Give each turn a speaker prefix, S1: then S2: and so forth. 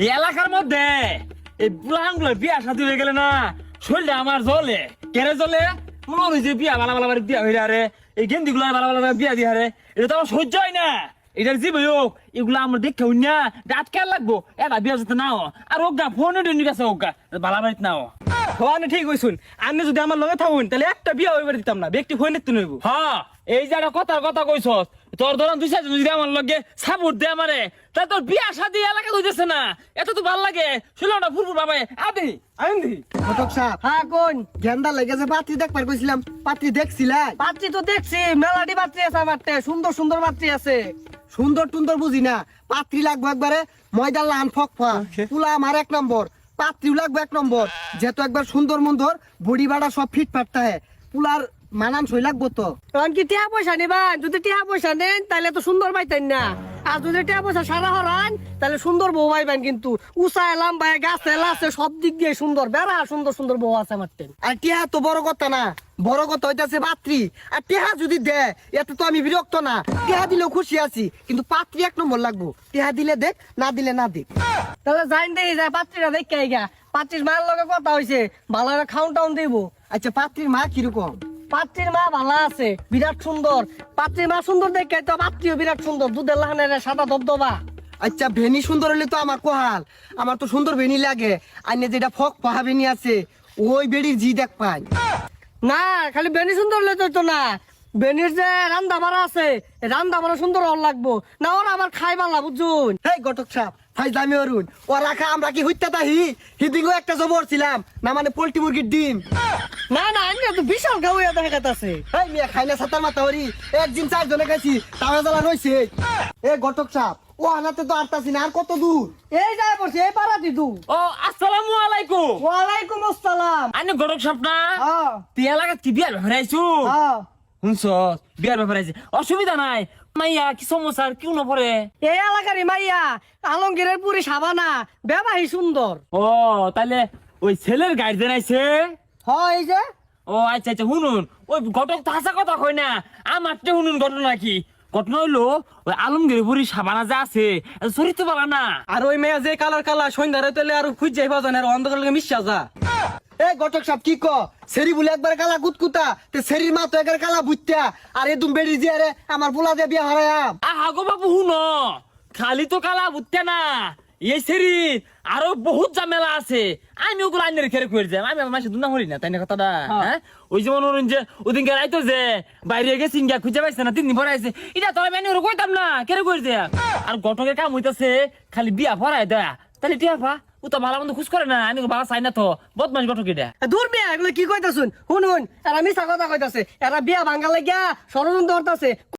S1: এই এলাকার মধ্যে এই বুলানগুলো বিয়া শাদী হয়ে গেলে না শরীরটা আমার জ্বলে কেড়ে জ্বলে মনে হয় যে বিয়া বালা বালা বিয়া হয়ে আরে এই গেন্দি গুলা বালা বালা বিয়া দিয়ে আরে এটা তো আমার সহ্য হয় না। এটার জীব হোক এগুলা আমরা দেখে হই না রাত কেন লাগবো এটা বিয়া যেতে নাও আর ওগা ফোনে টেনে গেছে ওগা বালা বাড়িতে নাও।
S2: হওয়ানে ঠিক হইছুন, আপনি যদি আমার লগে থাকুন তাহলে একটা বিয়া হইবার দিতাম না, ব্যক্তি ফোন নিতে নইব।
S1: হ্যাঁ এই যে একটা কথার কথা কইছস তোর ধরন দুই চারজন যদি আমার লগে সাপোর্ট দে আমারে তা তোর বিয়া শাদী এলাকা হইতেছে না। এত তো ভাল লাগে শুনলাম ফুরফুর বাবা আদি
S2: আইন্দি
S3: ঘটক সাহেব,
S4: হ্যাঁ কোন
S3: গেন্দা লেগেছে পাত্রী দেখবার কইছিলাম, পাত্রী দেখছিলাই?
S4: পাত্রী তো দেখছি, মেলাডি পাত্রী আছে আমারতে, সুন্দর সুন্দর পাত্রী আছে।
S3: সুন্দর টুন্দর বুঝি না, পাত্রী লাগবে একবারে ময়দা লান ফকফা, পুলা আমার 1 নম্বর, পাত্রীও লাগবে 1 নম্বর, যেহেতু একবার সুন্দর মন্দর বডি বাড়া সব ফিট ফাটতা হ্যাঁ, পুলার মানান সই লাগবো তো।
S4: তখন কি টিয়া পয়সা নিবেন? যদি টিয়া পয়সা নেন তাহলে তো সুন্দর পাইতেন না, আর যদি টিয়া পয়সা সারা হরান তাহলে সুন্দর বউ পাইবেন। কিন্তু উঁচা এলাম ভাই গাছ এলা আছে, সব দিক দিয়ে সুন্দর, বেড়া সুন্দর সুন্দর বউ আছে আমার টেন।
S3: আর টিহা তো বড় কথা না, বড় কথা হইতাছে পাত্রী। আর টিহা যদি দে এত তো আমি বিরক্ত না, টিহা দিলেও খুশি আছি, কিন্তু পাত্রী 1 নম্বর লাগবো। টিহা দিলে দেখ, না দিলে না দেখ।
S4: তাহলে যাইন দেখি যায় পাত্রীরা দেখে গা, পাত্রীর মায়ের লগে কথা হয়েছে, ভালো করে খাউন টাউন দিব।
S3: আচ্ছা পাত্রীর মা কিরকম?
S4: পাত্রীর মা ভালো আছে, বিরাট সুন্দর। পাত্রীর মা সুন্দর দেখে তো পাত্রীও বিরাট সুন্দর, দুধের লাহানের সাদা ধবধবা।
S3: আচ্ছা ভেনি সুন্দর হলে তো আমার কোহাল, আমার তো সুন্দর ভেনি লাগে। আর যেটা ফক পাহা ভেনি আছে ওই বেড়ির জি দেখ পাই
S4: না, খালি বেনি সুন্দর হলে তো না, বেনির যে রান্দা বাড়া আছে, রান্দা বাড়া সুন্দর হল লাগবো না, ওরা আবার খাই বালা বুঝুন।
S3: এই ঘটক সাহেব, ফাইজলামি অরুণ ও রাখা আমরা কি হইতে তাহি হিদিগো একটা জবর ছিলাম না, মানে পোল্ট্রি মুরগির ডিম।
S4: না না, আমি তো বিশাল গাউয়া দেখা গেছে।
S3: এই মিয়া খাই না সাতার মাথা হরি, একদিন 4 জনে খাইছি তাওয়া জ্বালা রইছে। এ ঘটক সাহেব, ও আনাতে তো আরতাছি না, আর কত দূর?
S4: এই যায় পড়ছে, এই পাড়া দিদু।
S1: ও আসসালামু আলাইকুম।
S4: ওয়ালাইকুম আসসালাম।
S1: আইনে গড়ক সাপনা
S4: হ্যাঁ
S1: তুই এলাকাত কি বিয়ার ব্যাপারে আইছু?
S4: হ্যাঁ,
S1: শুনছ বিয়ার ব্যাপারে আইছে, অসুবিধা নাই মাইয়া কি সমস্যা আর কেউ না পরে।
S4: এই এলাকারই মাইয়া, আলমগীরের পুরি সাবানা, বেবাহি সুন্দর।
S1: ও তাইলে ওই ছেলের গার্জেন আইছে।
S4: হয় এই যে
S1: ও আচ্ছা আচ্ছা শুনুন, ওই ঘটক তো হাসা কথা কই না, আমারটা শুনুন ঘটনা কি। ঘটনা হইলো ওই আলমগীরপুরি সাবানা যা আছে চরিত্র পালা না।
S2: আর ওই মেয়ে যে কালার কালার সন্ধ্যারে তেলে আর খুঁজ যাই পাওয়া যায় না, আর অন্ধকার লগে মিশা যা।
S3: এ ঘটক সাহেব কি ক সেরি বলে একবার কালা কুতকুতা, তে সেরির মা তো একবার কালা বুইতা, আর এদুম বেড়ি যে আরে আমার পোলা দিয়ে বিয়া হারায়াম।
S1: আহা গো বাবু শুনো, খালি তো কালা বুঝতে না, এই সেরি আরো বহুত ঝামেলা আছে। আমি ওগুলো আইনের খেরে করে যাই, আমি আমার দুনা হরি না তাই না কথাটা। হ্যাঁ ওই যেমন ধরুন যে ওদিনকে রাইতো যে বাইরে গেছি গিয়া খুঁজে পাইছে না, 3 দিন পরে আইছে, এটা তো আমি ওরা কইতাম না কেরে করে দেয়া। আর ঘটকের কাম হইতাছে খালি বিয়া ভরাই দেয়া, তাহলে টিয়া পা ও তো ভালো মন্দ খুশ করে না, আমি বাবা চাই না তো বদমাস ঘটক এটা।
S4: দূর বিয়া, এগুলো কি কইতাছুন? শুনুন, এরা মিছা কথা কইতাছে, এরা বিয়া ভাঙ্গা লাগিয়া ষড়যন্ত্র করতাছে।